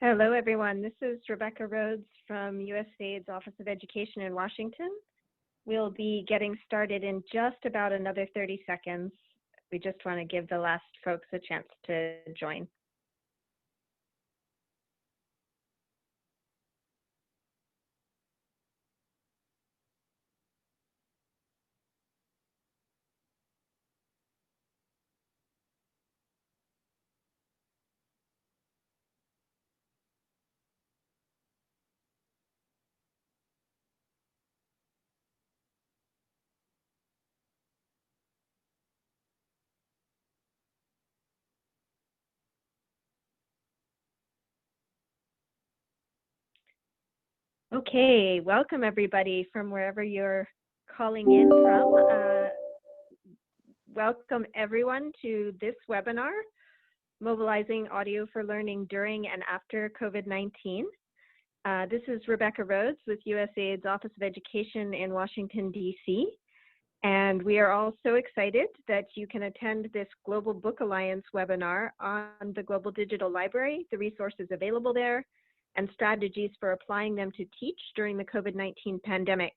Hello, everyone. This is Rebecca Rhodes from USAID's Office of Education in Washington. We'll be getting started in just about another 30 seconds. We just want to give the last folks a chance to join. Okay, welcome everybody from wherever you're calling in from. Welcome everyone to this webinar, Mobilizing Audio for Learning During and After COVID-19. This is Rebecca Rhodes with USAID's Office of Education in Washington, D.C. And we are all so excited that you can attend this Global Book Alliance webinar on the Global Digital Library, the resources available there, and strategies for applying them to teach during the COVID-19 pandemic.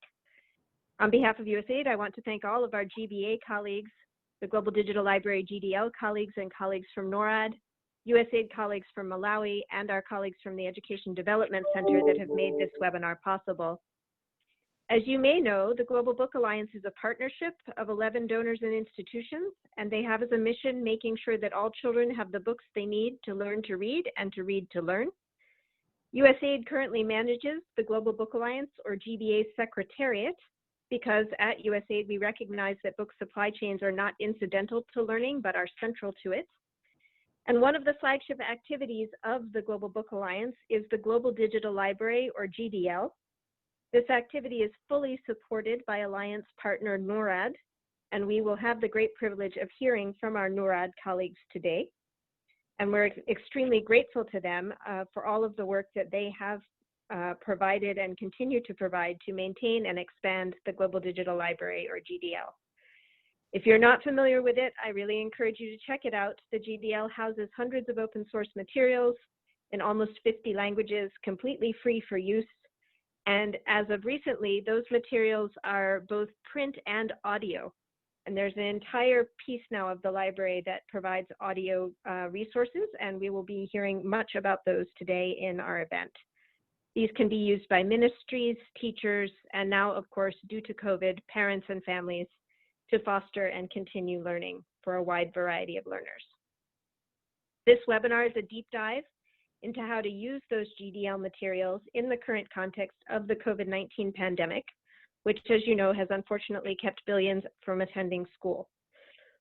On behalf of USAID, I want to thank all of our GBA colleagues, the Global Digital Library GDL colleagues and colleagues from NORAD, USAID colleagues from Malawi, and our colleagues from the Education Development Center that have made this webinar possible. As you may know, the Global Book Alliance is a partnership of 11 donors and institutions, and they have as a mission making sure that all children have the books they need to learn to read and to read to learn. USAID currently manages the Global Book Alliance, or GBA Secretariat, because at USAID we recognize that book supply chains are not incidental to learning, but are central to it. And one of the flagship activities of the Global Book Alliance is the Global Digital Library, or GDL. This activity is fully supported by Alliance partner NORAD, and we will have the great privilege of hearing from our NORAD colleagues today. And we're extremely grateful to them for all of the work that they have provided and continue to provide to maintain and expand the Global Digital Library, or GDL. If you're not familiar with it, I really encourage you to check it out. The GDL houses hundreds of open source materials in almost 50 languages, completely free for use. And as of recently, those materials are both print and audio. And there's an entire piece now of the library that provides audio resources, and we will be hearing much about those today in our event. These can be used by ministries, teachers, and now, of course, due to COVID, parents and families to foster and continue learning for a wide variety of learners. This webinar is a deep dive into how to use those GDL materials in the current context of the COVID-19 pandemic, which, as you know, has unfortunately kept billions from attending school.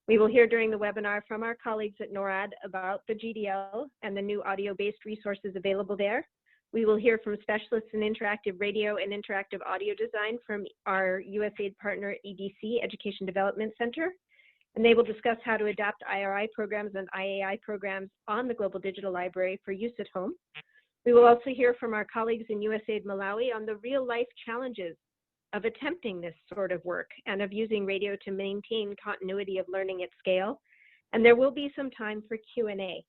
We will hear during the webinar from our colleagues at NORAD about the GDL and the new audio-based resources available there. We will hear from specialists in interactive radio and interactive audio design from our USAID partner EDC, Education Development Center, and they will discuss how to adapt IRI programs and IAI programs on the Global Digital Library for use at home. We will also hear from our colleagues in USAID Malawi on the real-life challenges of attempting this sort of work and of using radio to maintain continuity of learning at scale. And there will be some time for Q&A.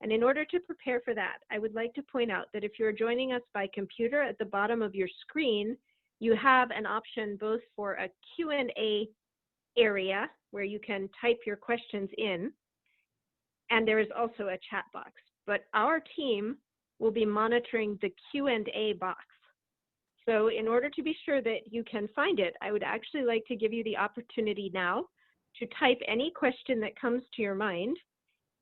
And in order to prepare for that, I would like to point out that if you're joining us by computer, at the bottom of your screen, you have an option both for a Q&A area where you can type your questions in, and there is also a chat box. But our team will be monitoring the Q&A box. So in order to be sure that you can find it, I would actually like to give you the opportunity now to type any question that comes to your mind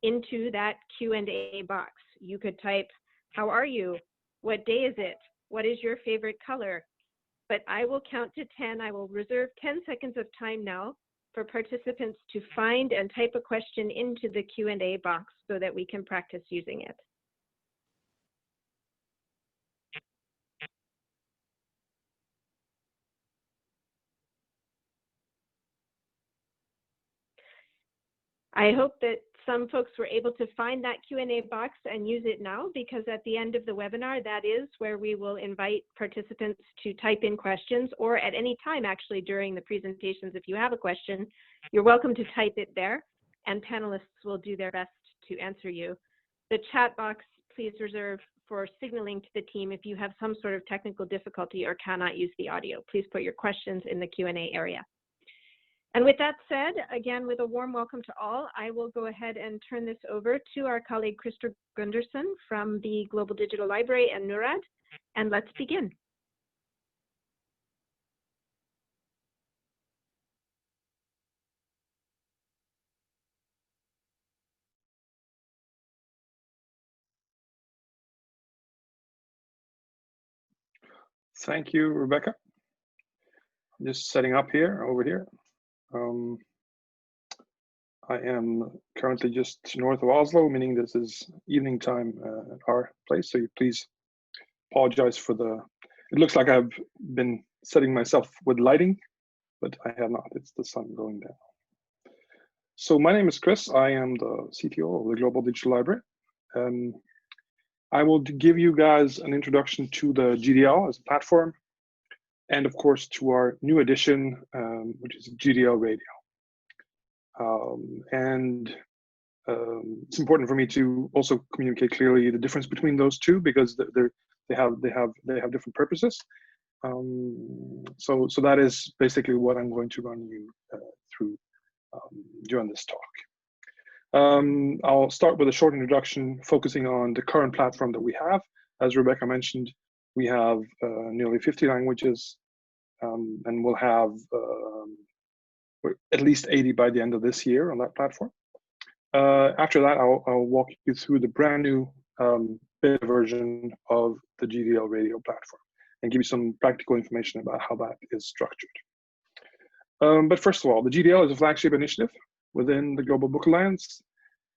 into that Q&A box. You could type, how are you? What day is it? What is your favorite color? But I will count to 10. I will reserve 10 seconds of time now for participants to find and type a question into the Q&A box so that we can practice using it. I hope that some folks were able to find that Q&A box and use it now, because at the end of the webinar, that is where we will invite participants to type in questions, or at any time actually during the presentations. If you have a question, you're welcome to type it there, and panelists will do their best to answer you. The chat box please reserve for signaling to the team if you have some sort of technical difficulty or cannot use the audio. Please put your questions in the Q&A area. And with that said, again, with a warm welcome to all, I will go ahead and turn this over to our colleague, Christina Gundersen from the Global Digital Library and NURAD, and let's begin. Thank you, Rebecca. I'm just setting up over here. I am currently just north of Oslo, meaning this is evening time at our place. So you please apologize for it looks like I've been setting myself with lighting, but I have not. It's the sun going down. So my name is Chris. I am the CTO of the Global Digital Library. I will give you guys an introduction to the GDL as a platform, and of course to our new edition, which is GDL Radio. It's important for me to also communicate clearly the difference between those two, because they have different purposes. So that is basically what I'm going to run you through during this talk. I'll start with a short introduction focusing on the current platform that we have. As Rebecca mentioned, we have nearly 50 languages, and we'll have at least 80 by the end of this year on that platform. After that, I'll walk you through the brand new beta version of the GDL radio platform and give you some practical information about how that is structured. But first of all, the GDL is a flagship initiative within the Global Book Alliance,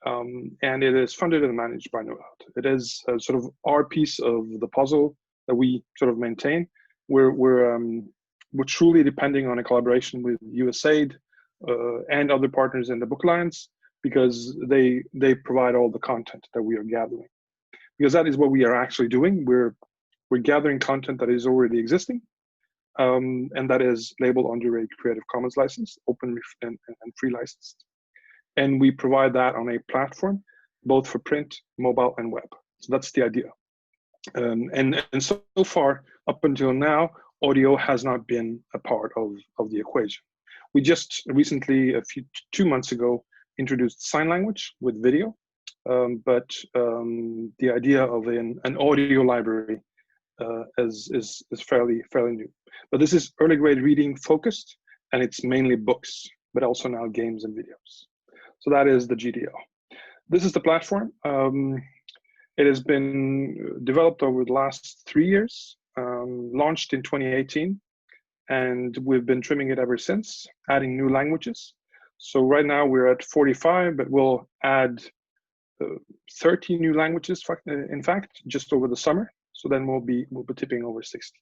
and it is funded and managed by NURAD. It is sort of our piece of the puzzle that we sort of maintain. We're truly depending on a collaboration with USAID and other partners in the Book Alliance, because they provide all the content that we are gathering. Because that is what we are actually doing. We're gathering content that is already existing, and that is labeled under a Creative Commons license, open and free licensed. And we provide that on a platform, both for print, mobile, and web. So that's the idea. And so far, up until now, audio has not been a part of the equation. We just recently, 2 months ago, introduced sign language with video, but the idea of an audio library is fairly new. But this is early grade reading focused, and it's mainly books, but also now games and videos. So that is the GDL. This is the platform. It has been developed over the last 3 years, launched in 2018, and we've been trimming it ever since, adding new languages. So right now we're at 45, but we'll add 30 new languages, in fact, just over the summer. So then we'll be tipping over 60,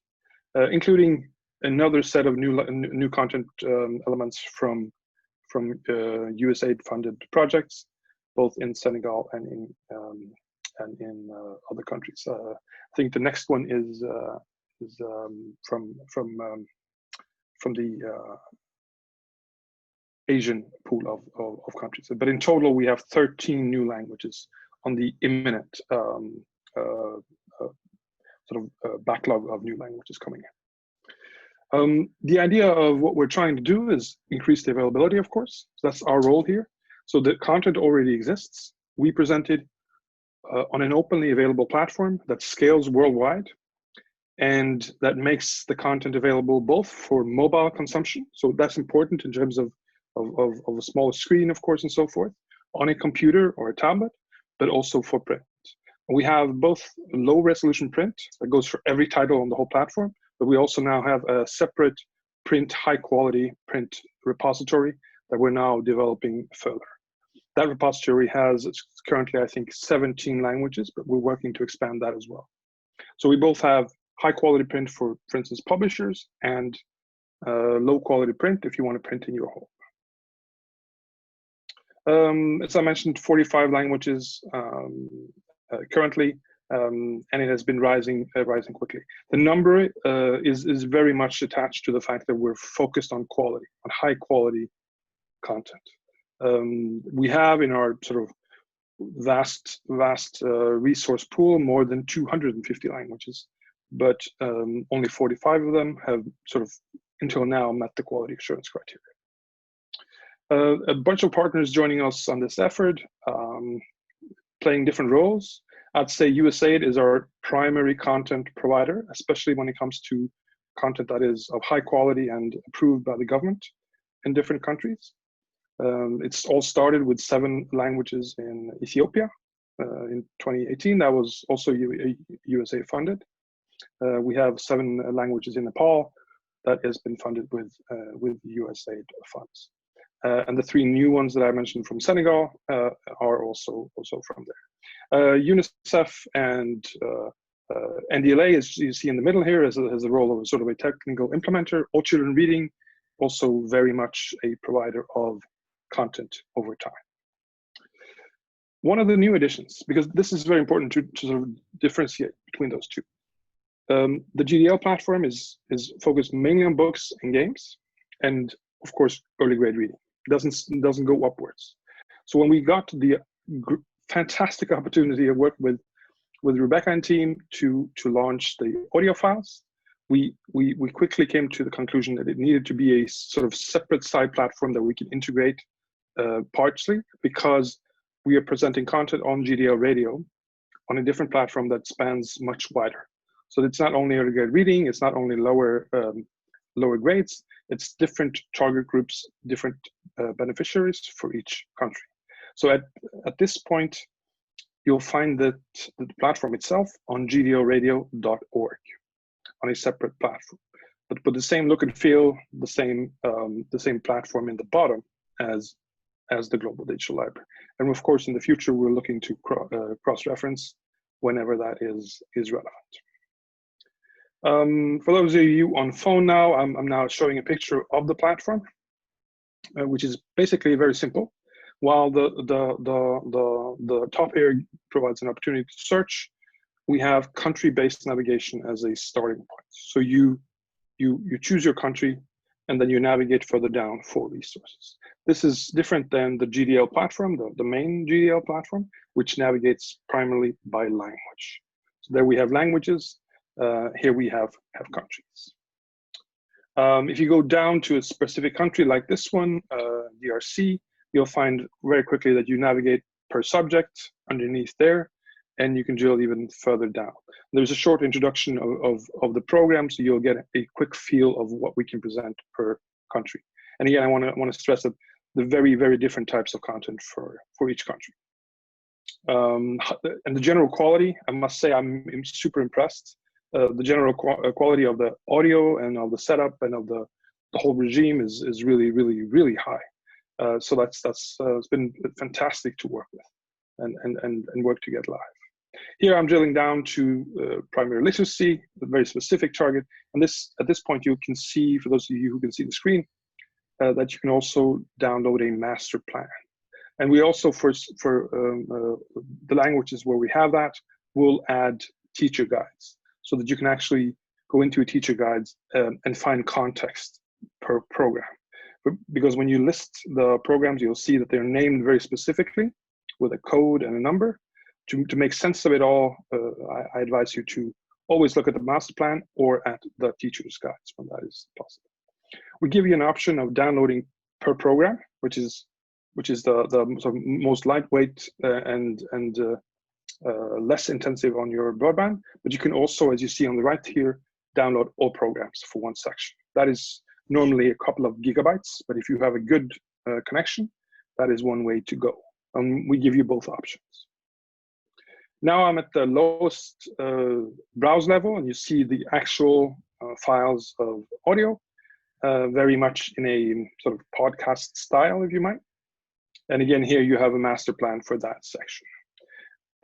including another set of new content elements from USAID-funded projects, both in Senegal and in other countries. I think the next one is from the Asian pool of countries. But in total, we have 13 new languages on the imminent backlog of new languages coming in. The idea of what we're trying to do is increase the availability, of course. So that's our role here. So the content already exists. We present it on an openly available platform that scales worldwide, and that makes the content available both for mobile consumption. So that's important in terms of a smaller screen, of course, and so forth, on a computer or a tablet, but also for print. We have both low resolution print that goes for every title on the whole platform, but we also now have a separate print, high quality print repository that we're now developing further. That repository has currently, I think, 17 languages, but we're working to expand that as well. So we both have high quality print for instance, publishers, and low quality print if you want to print in your home. As I mentioned, 45 languages currently, and it has been rising quickly. The number is very much attached to the fact that we're focused on quality, on high quality content. We have in our sort of vast resource pool, more than 250 languages, but only 45 of them have sort of until now met the quality assurance criteria. A bunch of partners joining us on this effort, playing different roles. I'd say USAID is our primary content provider, especially when it comes to content that is of high quality and approved by the government in different countries. It's all started with 7 languages in Ethiopia in 2018. That was also USAID-funded. We have 7 languages in Nepal that has been funded with USAID funds. And the 3 new ones that I mentioned from Senegal are also from there. UNICEF and NDLA, as you see in the middle here, has a role of sort of a technical implementer. All Children Reading, also very much a provider of content over time. One of the new additions, because this is very important to sort of differentiate between those two. The GDL platform is focused mainly on books and games, and of course, early grade reading. Doesn't go upwards. So when we got the fantastic opportunity of work with Rebecca and team to launch the audio files, we quickly came to the conclusion that it needed to be a sort of separate side platform that we can integrate partially, because we are presenting content on GDL radio on a different platform that spans much wider. So it's not only early grade reading, it's not only lower grades, it's different target groups, different beneficiaries for each country. So at this point, you'll find that the platform itself on gdlradio.org on a separate platform, but the same look and feel, the same platform in the bottom as the Global Digital Library. And of course, in the future, we're looking to cross-reference whenever that is relevant. For those of you on phone now, I'm now showing a picture of the platform, which is basically very simple. While the top here provides an opportunity to search, we have country-based navigation as a starting point. So you choose your country, and then you navigate further down for resources. This is different than the GDL platform, the main GDL platform, which navigates primarily by language. So there we have languages. Here we have countries. If you go down to a specific country like this one, DRC, you'll find very quickly that you navigate per subject underneath there, and you can drill even further down. There's a short introduction of the program, so you'll get a quick feel of what we can present per country. And again, I want to stress that the very, very different types of content for each country. And the general quality, I must say, I'm super impressed. The general quality of the audio and of the setup and of the whole regime is really, really, really high. So that's it's been fantastic to work with and work to get live. Here I'm drilling down to primary literacy, a very specific target. And at this point, you can see, for those of you who can see the screen, that you can also download a master plan. And we also, for the languages where we have that, will add teacher guides, so that you can actually go into a teacher guides and find context per program. Because when you list the programs, you'll see that they're named very specifically with a code and a number. To make sense of it all, I advise you to always look at the master plan or at the teacher's guides when that is possible. We give you an option of downloading per program, which is the sort of most lightweight and less intensive on your broadband. But you can also, as you see on the right here, download all programs for one section. That is normally a couple of gigabytes, but if you have a good connection, that is one way to go. And we give you both options. Now I'm at the lowest browse level, and you see the actual files of audio, very much in a sort of podcast style, if you might. And again, here you have a master plan for that section.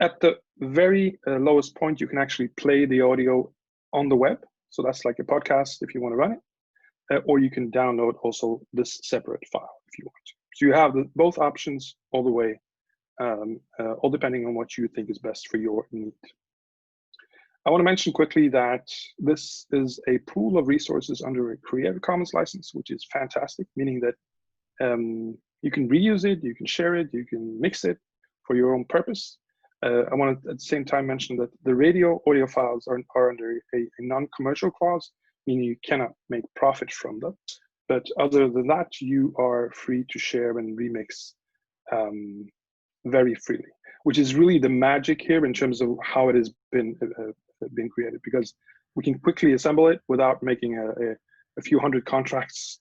At the very lowest point, you can actually play the audio on the web. So that's like a podcast if you want to run it, or you can download also this separate file if you want to. So you have both options all the way, all depending on what you think is best for your need. I want to mention quickly that this is a pool of resources under a Creative Commons license, which is fantastic, meaning that you can reuse it, you can share it, you can mix it for your own purpose. I want to at the same time mention that the radio audio files are under a non-commercial clause, meaning you cannot make profit from them. But other than that, you are free to share and remix very freely, which is really the magic here in terms of how it has been created, because we can quickly assemble it without making a few hundred contracts.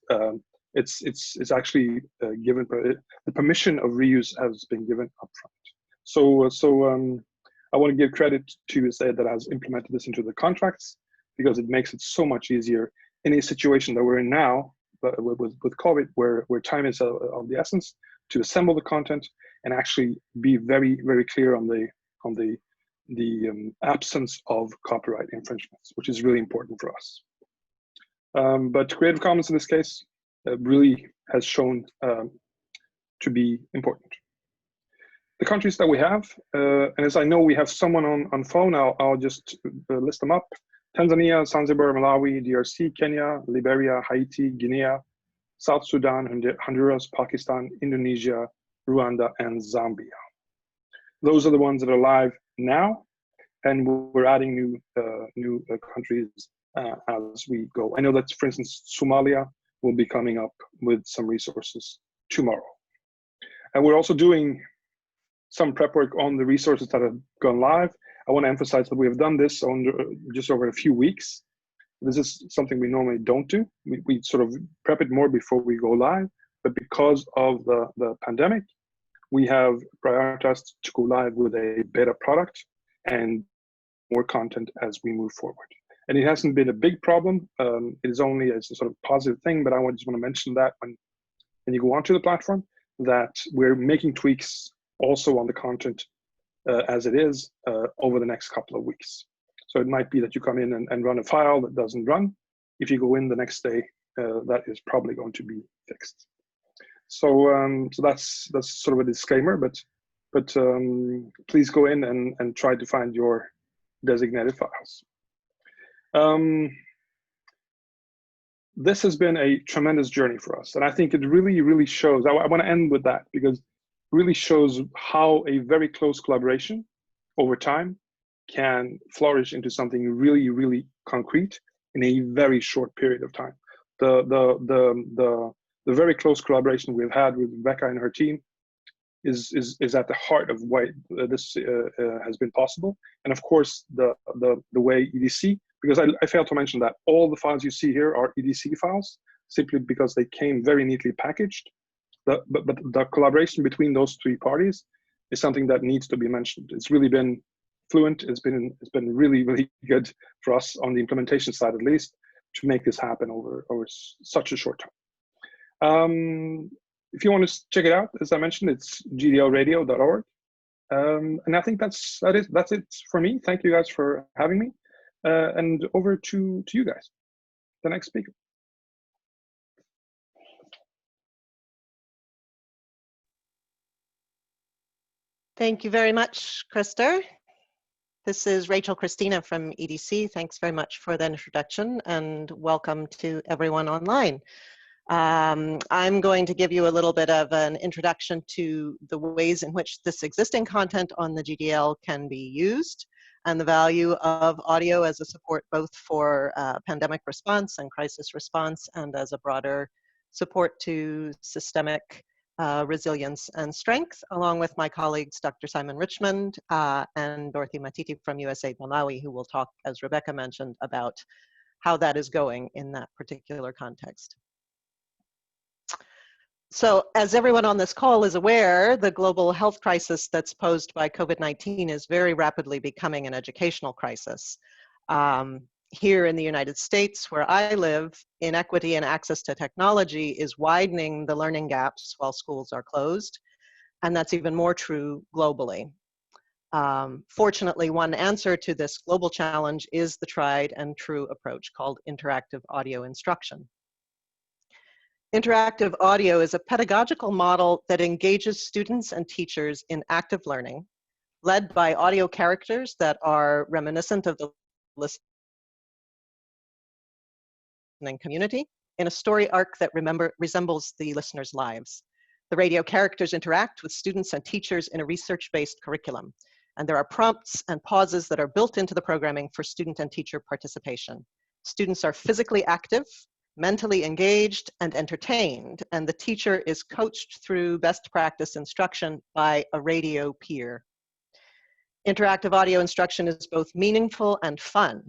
It's actually given, the permission of reuse has been given upfront. So I want to give credit to USAID that has implemented this into the contracts, because it makes it so much easier in a situation that we're in now with COVID, where time is of the essence, to assemble the content and actually be very, very clear on the absence of copyright infringements, which is really important for us. But Creative Commons in this case really has shown to be important. The countries that we have, and as I know we have someone on phone, I'll just list them up. Tanzania, Zanzibar, Malawi, DRC, Kenya, Liberia, Haiti, Guinea, South Sudan, Honduras, Pakistan, Indonesia, Rwanda, and Zambia. Those are the ones that are live now, and we're adding new countries as we go. I know that, for instance, Somalia will be coming up with some resources tomorrow. And we're also doing some prep work on the resources that have gone live. I want to emphasize that we have done this just over a few weeks. This is something we normally don't do. We sort of prep it more before we go live, but because of the pandemic, we have prioritized to go live with a beta product and more content as we move forward. And it hasn't been a big problem. It is only a sort of positive thing, but I just want to mention that when you go onto the platform, that we're making tweaks also on the content as it is over the next couple of weeks. So it might be that you come in and run a file that doesn't run. If you go in the next day, that is probably going to be fixed. So that's sort of a disclaimer, but please go in and try to find your designated files. This has been a tremendous journey for us, and I think it really, really shows. I want to end with that, because it really shows how a very close collaboration over time can flourish into something really, really concrete in a very short period of time. The very close collaboration we've had with Rebecca and her team is at the heart of why this has been possible. And of course, the way EDC, because I failed to mention that all the files you see here are EDC files, simply because they came very neatly packaged. But the collaboration between those three parties is something that needs to be mentioned. It's really been fluent. It's been really, really good for us on the implementation side, at least, to make this happen over such a short time. If you want to check it out, as I mentioned, it's gdlradio.org. And I think that's it for me. Thank you guys for having me. And over to you guys, the next speaker. Thank you very much, Christer. This is Christina from EDC. Thanks very much for the introduction, and welcome to everyone online. I'm going to give you a little bit of an introduction to the ways in which this existing content on the GDL can be used, and the value of audio as a support both for pandemic response and crisis response, and as a broader support to systemic resilience and strength, along with my colleagues, Dr. Simon Richmond and Dorothy Matiti from USAID Malawi, who will talk, as Rebecca mentioned, about how that is going in that particular context. So, as everyone on this call is aware, the global health crisis that's posed by COVID-19 is very rapidly becoming an educational crisis. Here in the United States, where I live, inequity in access to technology is widening the learning gaps while schools are closed, and that's even more true globally. Fortunately, one answer to this global challenge is the tried and true approach called interactive audio instruction. Interactive audio is a pedagogical model that engages students and teachers in active learning, led by audio characters that are reminiscent of the listening community in a story arc that resembles the listeners' lives. The radio characters interact with students and teachers in a research-based curriculum. And there are prompts and pauses that are built into the programming for student and teacher participation. Students are physically active, mentally engaged, and entertained, and the teacher is coached through best practice instruction by a radio peer. Interactive audio instruction is both meaningful and fun,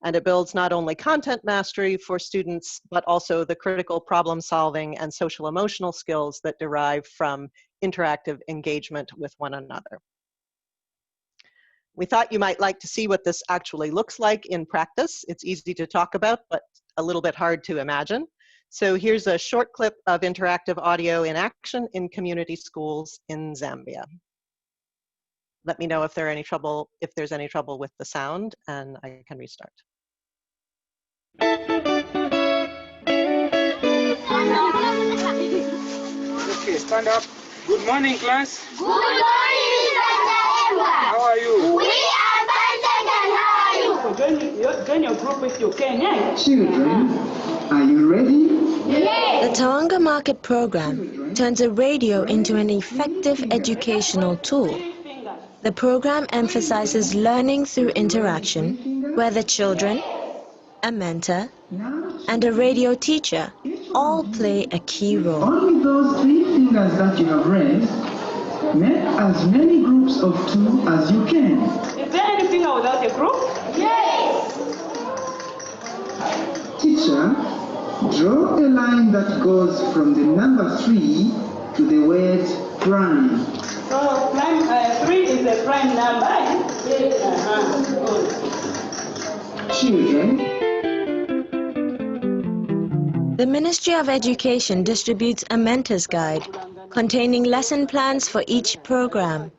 and it builds not only content mastery for students, but also the critical problem solving and social emotional skills that derive from interactive engagement with one another. We thought you might like to see what this actually looks like in practice. It's easy to talk about, but a little bit hard to imagine. So here's a short clip of interactive audio in action in community schools in Zambia. Let me know if there's any trouble with the sound, and I can restart. Okay, stand up. Good morning, class. Good morning, Mr. How are you? We are fine, and how are you? Join your group if you can, yeah? Children, are you ready? Yes. The Tawanga Market program turns a radio into an effective educational tool. The program emphasizes learning through interaction, where the children, a mentor, and a radio teacher all play a key role. Only those 3 fingers that you have raised, make as many groups of 2 as you can. Is there any finger without a group? Yes. Teacher, draw a line that goes from the number 3 to the word prime. So, prime, 3 is a prime number. Yes. Children, The Ministry of Education distributes a mentor's guide containing lesson plans for each program.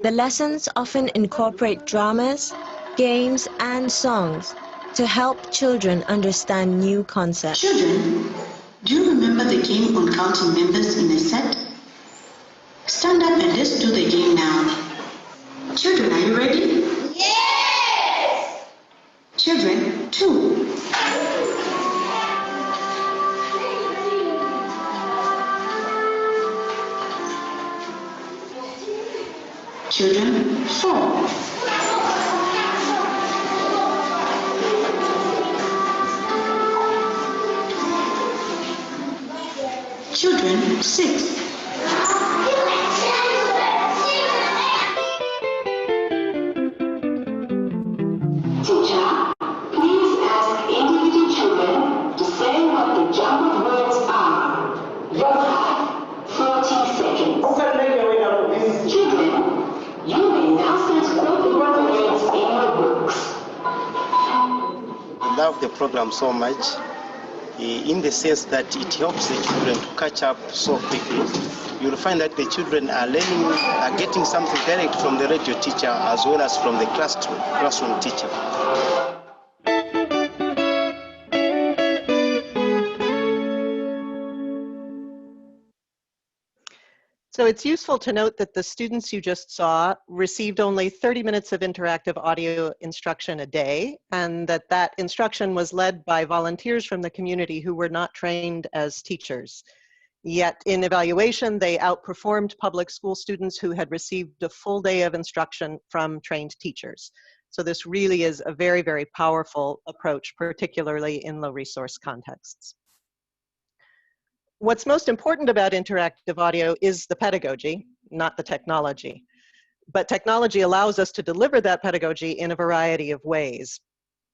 The lessons often incorporate dramas, games, and songs to help children understand new concepts. Children, do you remember the game on counting members in a set? Stand up and let's do the game now. Children, are you ready? Yes. Children, 2. Children, 4. Children, 6. Teacher, please ask individual children to say what the jumbled words are. You have 40 seconds. Children, you may now start quoting the words in your books. I love the program so much, in the sense that it helps the children to catch up so quickly. You'll find that the children are getting something direct from the radio teacher as well as from the classroom teacher. So it's useful to note that the students you just saw received only 30 minutes of interactive audio instruction a day, and that instruction was led by volunteers from the community who were not trained as teachers. Yet in evaluation, they outperformed public school students who had received a full day of instruction from trained teachers. So this really is a very, very powerful approach, particularly in low resource contexts. What's most important about interactive audio is the pedagogy, not the technology. But technology allows us to deliver that pedagogy in a variety of ways.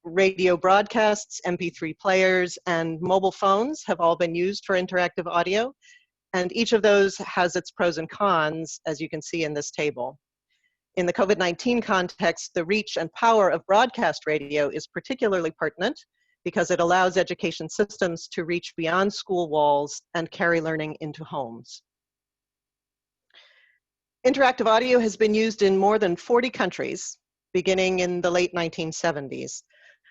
Radio broadcasts, MP3 players, and mobile phones have all been used for interactive audio, and each of those has its pros and cons, as you can see in this table. In the COVID-19 context, the reach and power of broadcast radio is particularly pertinent because it allows education systems to reach beyond school walls and carry learning into homes. Interactive audio has been used in more than 40 countries, beginning in the late 1970s.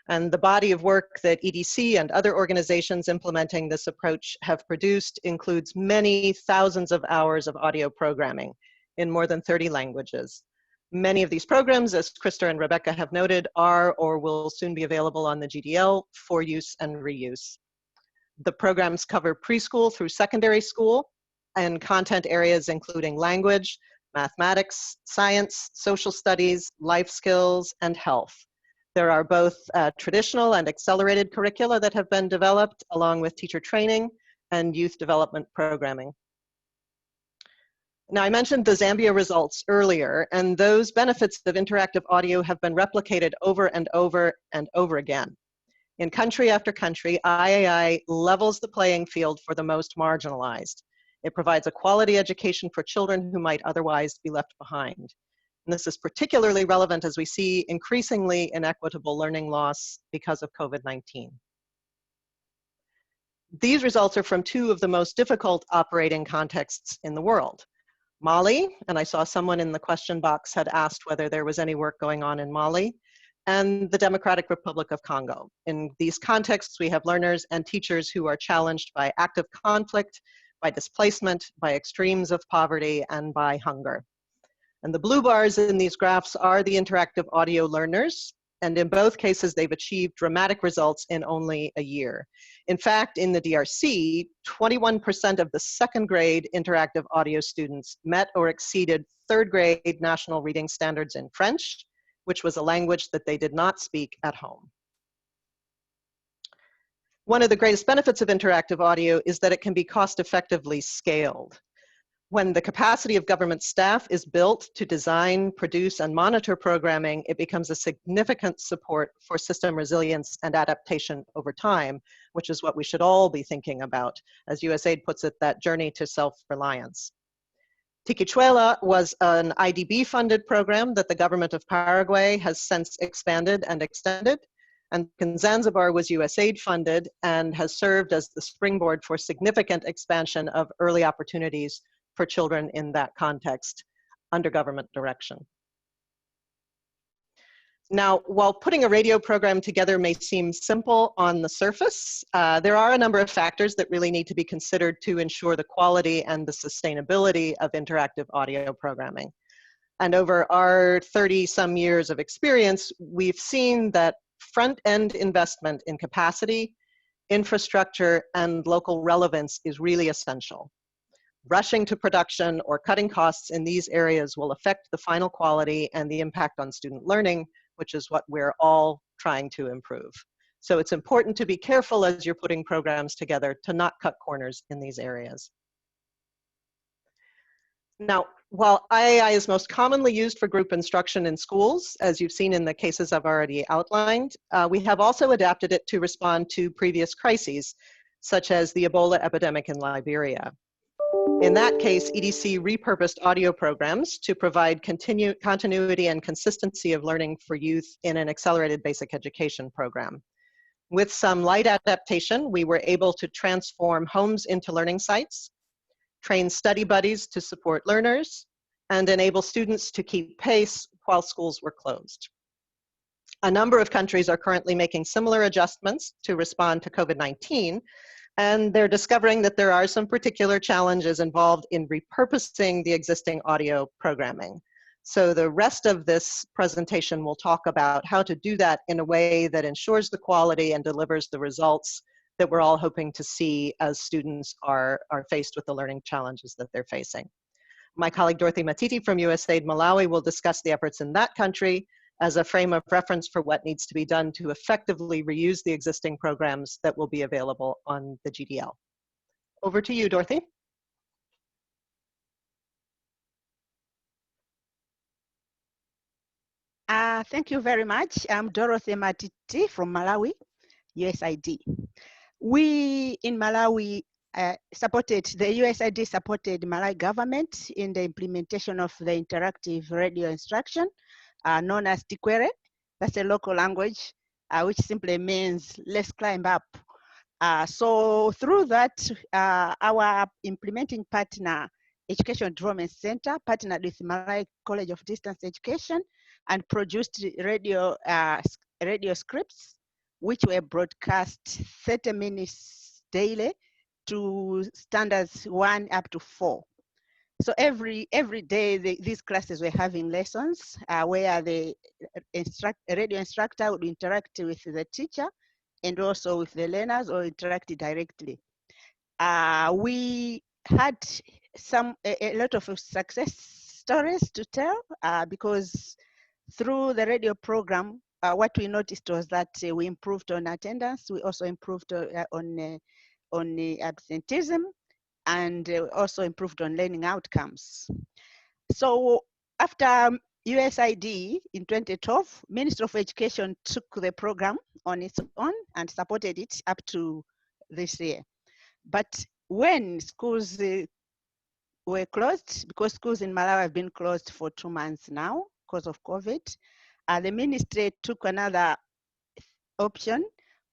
And the body of work that EDC and other organizations implementing this approach have produced includes many thousands of hours of audio programming in more than 30 languages. Many of these programs, as Krista and Rebecca have noted, are or will soon be available on the GDL for use and reuse. The programs cover preschool through secondary school, in content areas including language, mathematics, science, social studies, life skills, and health. There are both traditional and accelerated curricula that have been developed along with teacher training and youth development programming. Now, I mentioned the Zambia results earlier, and those benefits of interactive audio have been replicated over and over and over again. In country after country, IAI levels the playing field for the most marginalized. It provides a quality education for children who might otherwise be left behind. And this is particularly relevant as we see increasingly inequitable learning loss because of COVID-19. These results are from two of the most difficult operating contexts in the world. Mali, and I saw someone in the question box had asked whether there was any work going on in Mali, and the Democratic Republic of Congo. In these contexts, we have learners and teachers who are challenged by active conflict, by displacement, by extremes of poverty, and by hunger. And the blue bars in these graphs are the interactive audio learners, and in both cases, they've achieved dramatic results in only a year. In fact, in the DRC, 21% of the second grade interactive audio students met or exceeded third grade national reading standards in French, which was a language that they did not speak at home. One of the greatest benefits of interactive audio is that it can be cost-effectively scaled. When the capacity of government staff is built to design, produce, and monitor programming, it becomes a significant support for system resilience and adaptation over time, which is what we should all be thinking about. As USAID puts it, that journey to self-reliance. Tiquichuela was an IDB-funded program that the government of Paraguay has since expanded and extended. And Zanzibar was USAID-funded and has served as the springboard for significant expansion of early opportunities for children in that context under government direction. Now, while putting a radio program together may seem simple on the surface, there are a number of factors that really need to be considered to ensure the quality and the sustainability of interactive audio programming. And over our 30-some years of experience, we've seen that front-end investment in capacity, infrastructure, and local relevance is really essential. Rushing to production or cutting costs in these areas will affect the final quality and the impact on student learning, which is what we're all trying to improve. So it's important to be careful as you're putting programs together to not cut corners in these areas. Now, while IAI is most commonly used for group instruction in schools, as you've seen in the cases I've already outlined, we have also adapted it to respond to previous crises, such as the Ebola epidemic in Liberia. In that case, EDC repurposed audio programs to provide continuity and consistency of learning for youth in an accelerated basic education program. With some light adaptation, we were able to transform homes into learning sites, train study buddies to support learners, and enable students to keep pace while schools were closed. A number of countries are currently making similar adjustments to respond to COVID-19, and they're discovering that there are some particular challenges involved in repurposing the existing audio programming. So the rest of this presentation will talk about how to do that in a way that ensures the quality and delivers the results that we're all hoping to see as students are faced with the learning challenges that they're facing. My colleague Dorothy Matiti from USAID Malawi will discuss the efforts in that country as a frame of reference for what needs to be done to effectively reuse the existing programs that will be available on the GDL. Over to you, Dorothy. Thank you very much. I'm Dorothy Matiti from Malawi, USAID. We in Malawi the USAID supported Malawi government in the implementation of the interactive radio instruction known as Tikwere. That's a local language, which simply means let's climb up. So through that, our implementing partner, Education Development Center, partnered with Malawi College of Distance Education and produced radio scripts, which were broadcast 30 minutes daily to standards 1 up to 4. So every day, these classes were having lessons where the radio instructor would interact with the teacher and also with the learners or interact directly. We had a lot of success stories to tell because through the radio program, what we noticed was that we improved on attendance. We also improved on absenteeism, and also improved on learning outcomes. So after USAID in 2012, Ministry of Education took the program on its own and supported it up to this year. But when schools were closed, because schools in Malawi have been closed for 2 months now because of COVID, the ministry took another option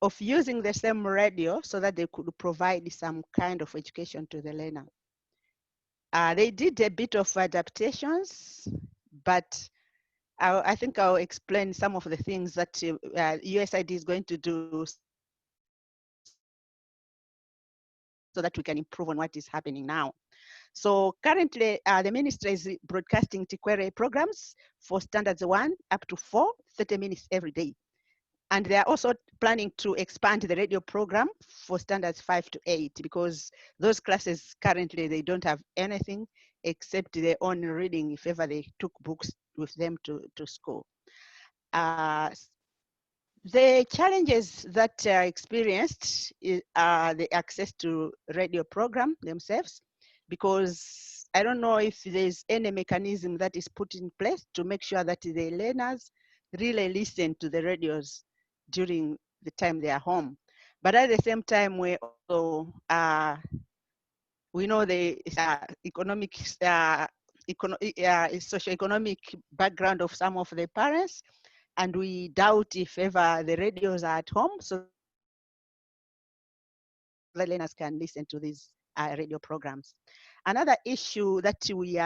of using the same radio so that they could provide some kind of education to the learner. They did a bit of adaptations, but I think I'll explain some of the things that USAID is going to do so that we can improve on what is happening now. So currently, the ministry is broadcasting Tikwere programs for standards 1 up to 4, 30 minutes every day. And they are also planning to expand the radio program for standards 5 to 8 because those classes currently, they don't have anything except their own reading if ever they took books with them to school. The challenges that are experienced are the access to radio program themselves, because I don't know if there's any mechanism that is put in place to make sure that the learners really listen to the radios during the time they are home. But at the same time, we also we know the socioeconomic background of some of the parents, and we doubt if ever the radios are at home so the learners can listen to these radio programs. Another issue that we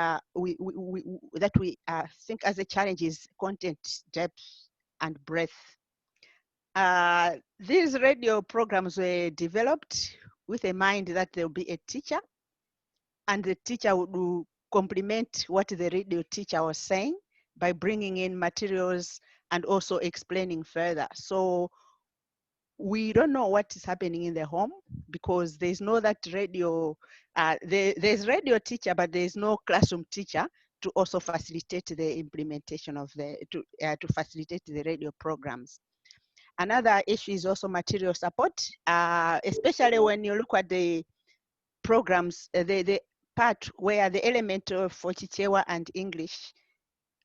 think as a challenge is content depth and breadth. These radio programs were developed with a mind that there will be a teacher, and the teacher would complement what the radio teacher was saying by bringing in materials and also explaining further. So we don't know what is happening in the home because there's no that radio, there's radio teacher, but there's no classroom teacher to also facilitate the implementation of to facilitate the radio programs. Another issue is also material support, especially when you look at the programs, the part where the element of Chichewa and English,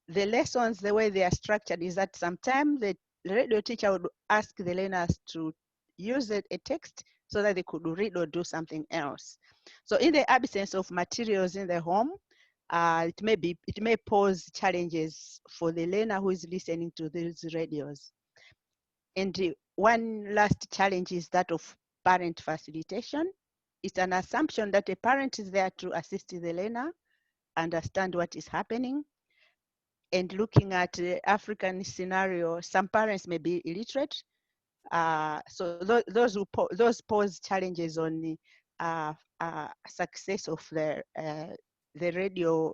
the lessons, the way they are structured is that sometimes the radio teacher would ask the learners to use a text so that they could read or do something else. So in the absence of materials in the home, it may pose challenges for the learner who is listening to these radios. And one last challenge is that of parent facilitation. It's an assumption that a parent is there to assist the learner, understand what is happening. And looking at the African scenario, some parents may be illiterate. So those pose challenges on the success of the radio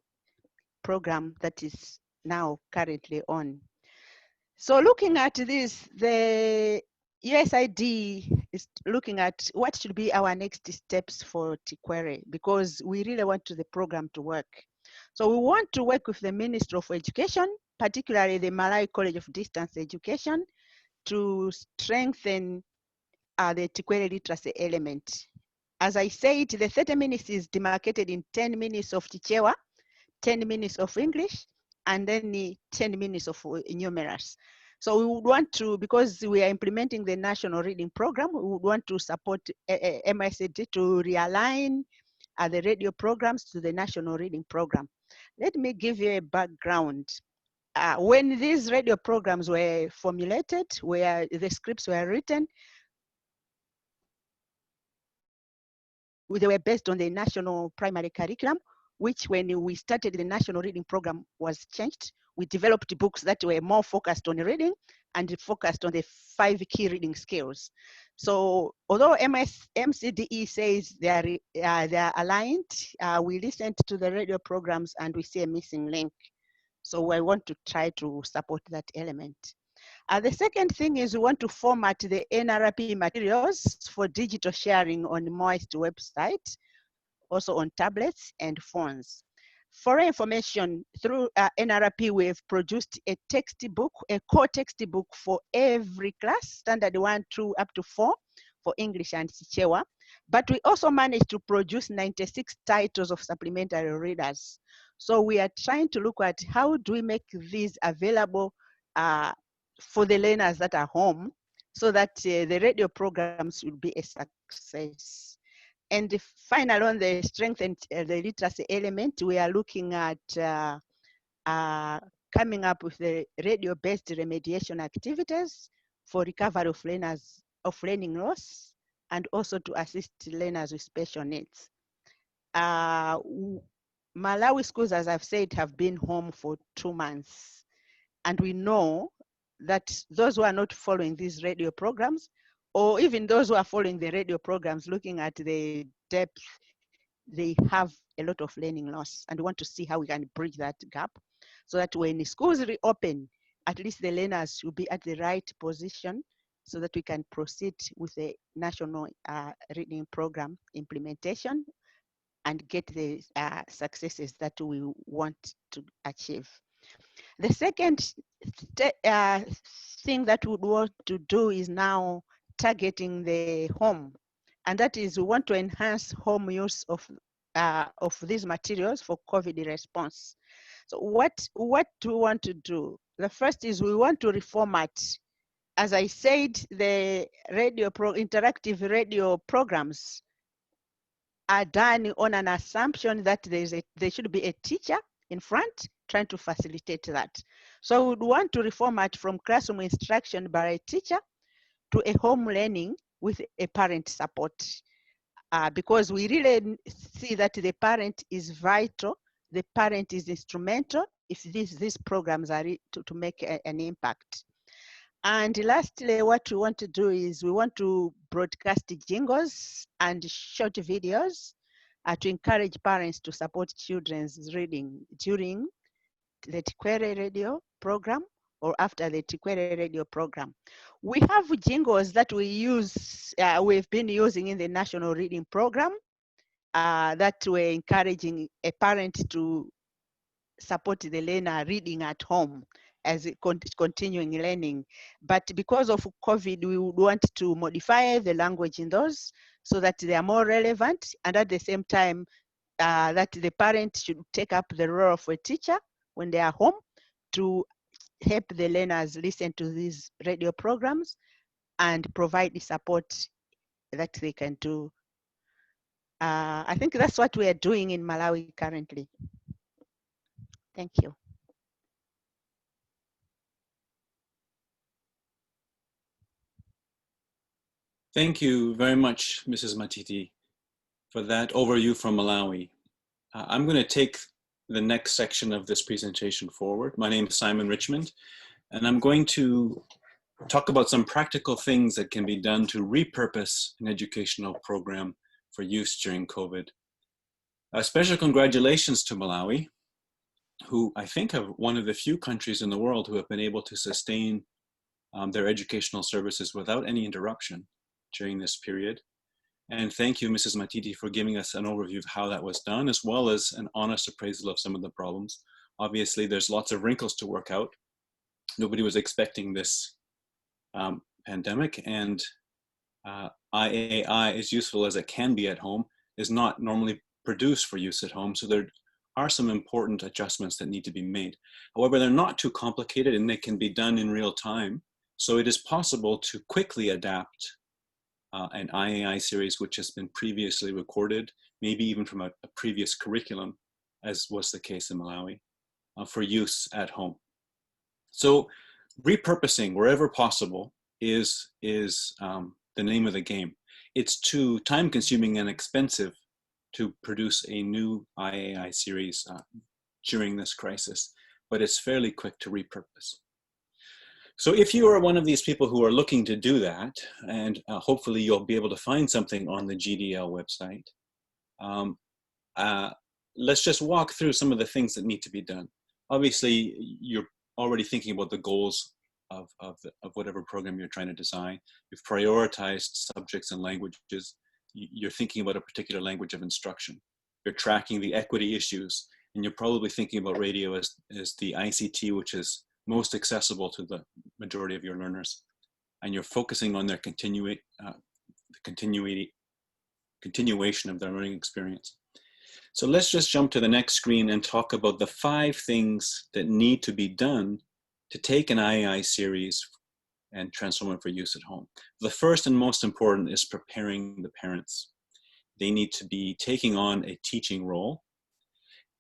program that is now currently on. So looking at this, the USAID is looking at what should be our next steps for Tikwere, because we really want the program to work. So we want to work with the Ministry of Education, particularly the Malawi College of Distance Education, to strengthen the Tikwere literacy element. As I said, the 30 minutes is demarcated in 10 minutes of Chichewa, 10 minutes of English, and then the 10 minutes of numerals. So we would want to, because we are implementing the national reading program, we would want to support MSAD to realign the radio programs to the national reading program. Let me give you a background. When these radio programs were formulated, where the scripts were written, they were based on the national primary curriculum, which when we started the national reading program was changed. We developed books that were more focused on reading and focused on the 5 key reading skills. So although MCDE says they are aligned, we listened to the radio programs and we see a missing link. So I want to try to support that element. The second thing is we want to format the NRP materials for digital sharing on the MOIST website, also on tablets and phones. For information, through NRP, we have produced a textbook, a core textbook for every class, standard 1 through up to 4 for English and Chichewa. But we also managed to produce 96 titles of supplementary readers. So we are trying to look at how do we make these available for the learners that are home, so that the radio programs will be a success. And the final on the strength and the literacy element, we are looking at coming up with the radio-based remediation activities for recovery of learners of learning loss, and also to assist learners with special needs. Malawi schools, as I've said, have been home for 2 months. And we know that those who are not following these radio programs, or even those who are following the radio programs, looking at the depth, they have a lot of learning loss. And we want to see how we can bridge that gap, so that when the schools reopen, at least the learners will be at the right position, so that we can proceed with the national reading program implementation and get the successes that we want to achieve. The second thing that we want to do is now targeting the home, and that is we want to enhance home use of these materials for COVID response. So what do we want to do? The first is we want to reformat. As I said, the interactive radio programs are done on an assumption that there should be a teacher in front trying to facilitate that. So we would want to reformat from classroom instruction by a teacher to a home learning with a parent support, because we really see that the parent is vital, the parent is instrumental if these programs are to make an impact. And lastly, what we want to do is we want to broadcast jingles and short videos to encourage parents to support children's reading during the Tikwere radio program or after the Tikwere radio program. We have jingles that we use, we've been using in the national reading program that we're encouraging a parent to support the learner reading at home as continuing learning. But because of COVID, we would want to modify the language in those so that they are more relevant, and at the same time that the parent should take up the role of a teacher when they are home to help the learners listen to these radio programs and provide the support that they can do. I think that's what we are doing in Malawi currently. Thank you. Thank you very much, Mrs. Matiti, for that overview from Malawi. I'm going to take the next section of this presentation forward. My name is Simon Richmond, and I'm going to talk about some practical things that can be done to repurpose an educational program for use during COVID. Special congratulations to Malawi, who I think are one of the few countries in the world who have been able to sustain their educational services without any interruption during this period. And thank you, Mrs. Matiti, for giving us an overview of how that was done, as well as an honest appraisal of some of the problems. Obviously, there's lots of wrinkles to work out. Nobody was expecting this pandemic, and IAI, as useful as it can be at home, is not normally produced for use at home. So there are some important adjustments that need to be made. However, they're not too complicated and they can be done in real time. So it is possible to quickly adapt an IAI series which has been previously recorded, maybe even from a previous curriculum, as was the case in Malawi, for use at home. So repurposing wherever possible is the name of the game. It's too time-consuming and expensive to produce a new IAI series during this crisis, but it's fairly quick to repurpose. So if you are one of these people who are looking to do that, and hopefully you'll be able to find something on the GDL website, let's just walk through some of the things that need to be done. Obviously, you're already thinking about the goals of whatever program you're trying to design. You've prioritized subjects and languages. You're thinking about a particular language of instruction. you're tracking the equity issues, and you're probably thinking about radio as the ICT which is most accessible to the majority of your learners, and you're focusing on their continuation of their learning experience. So let's just jump to the next screen and talk about the 5 things that need to be done to take an IAI series and transform it for use at home. The first and most important is preparing the parents. They need to be taking on a teaching role,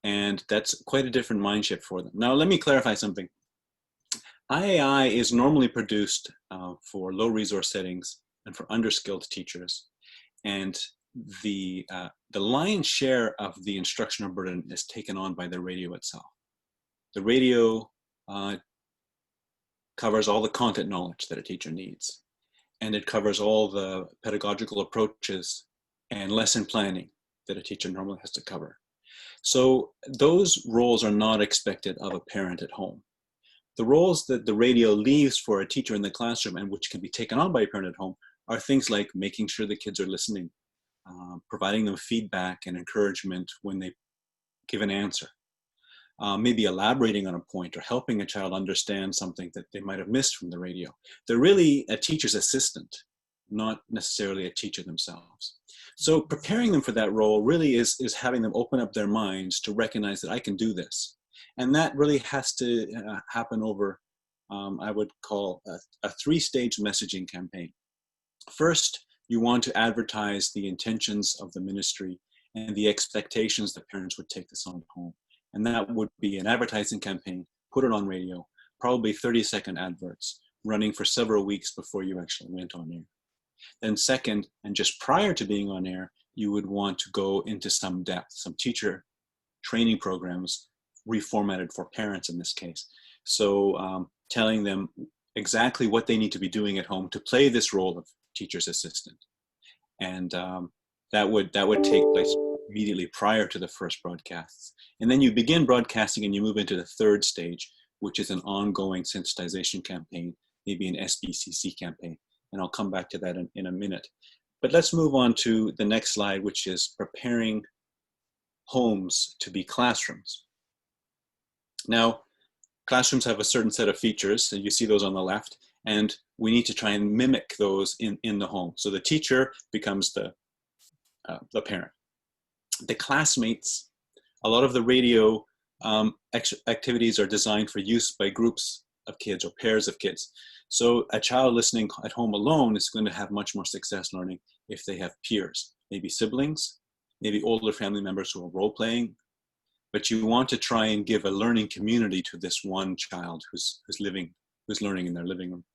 and that's quite a different mind shift for them. Now, let me clarify something. IAI is normally produced for low resource settings and for underskilled teachers, and the lion's share of the instructional burden is taken on by the radio itself. The radio covers all the content knowledge that a teacher needs, and it covers all the pedagogical approaches and lesson planning that a teacher normally has to cover. So those roles are not expected of a parent at home. The roles that the radio leaves for a teacher in the classroom, and which can be taken on by a parent at home, are things like making sure the kids are listening, providing them feedback and encouragement when they give an answer, maybe elaborating on a point or helping a child understand something that they might have missed from the radio. They're really a teacher's assistant, not necessarily a teacher themselves. So preparing them for that role really is having them open up their minds to recognize that I can do this. And that really has to happen over, I would call a 3-stage messaging campaign. First, you want to advertise the intentions of the ministry and the expectations that parents would take this on at home. And that would be an advertising campaign, put it on radio, probably 30-second adverts, running for several weeks before you actually went on air. Then second, and just prior to being on air, you would want to go into some depth, some teacher training programs, reformatted for parents in this case. So telling them exactly what they need to be doing at home to play this role of teacher's assistant. And that would take place immediately prior to the first broadcasts. And then you begin broadcasting and you move into the 3rd stage, which is an ongoing sensitization campaign, maybe an SBCC campaign. And I'll come back to that in a minute. But let's move on to the next slide, which is preparing homes to be classrooms. Now, classrooms have a certain set of features, and you see those on the left, and we need to try and mimic those in the home. So the teacher becomes the parent. The classmates, a lot of the radio activities are designed for use by groups of kids or pairs of kids. So a child listening at home alone is going to have much more success learning if they have peers, maybe siblings, maybe older family members who are role-playing. But you want to try and give a learning community to this one child who's learning in their living room.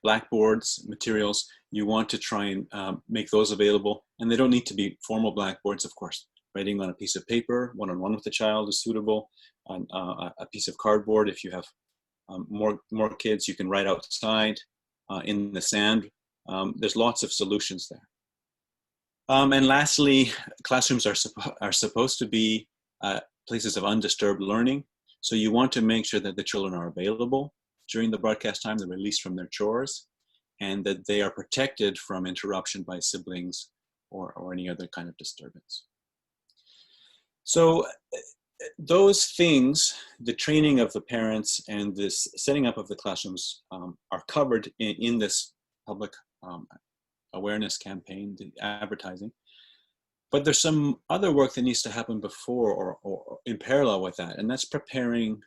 Blackboards, materials, you want to try and make those available. And they don't need to be formal blackboards, of course. Writing on a piece of paper, one-on-one with the child is suitable. On a piece of cardboard, if you have more kids, you can write outside, in the sand. There's lots of solutions there. And lastly, classrooms are supposed to be places of undisturbed learning. So you want to make sure that the children are available during the broadcast time, they're released from their chores, and that they are protected from interruption by siblings or any other kind of disturbance. So those things, the training of the parents and this setting up of the classrooms are covered in this public awareness campaign, the advertising. But there's some other work that needs to happen before or in parallel with that, and that's preparing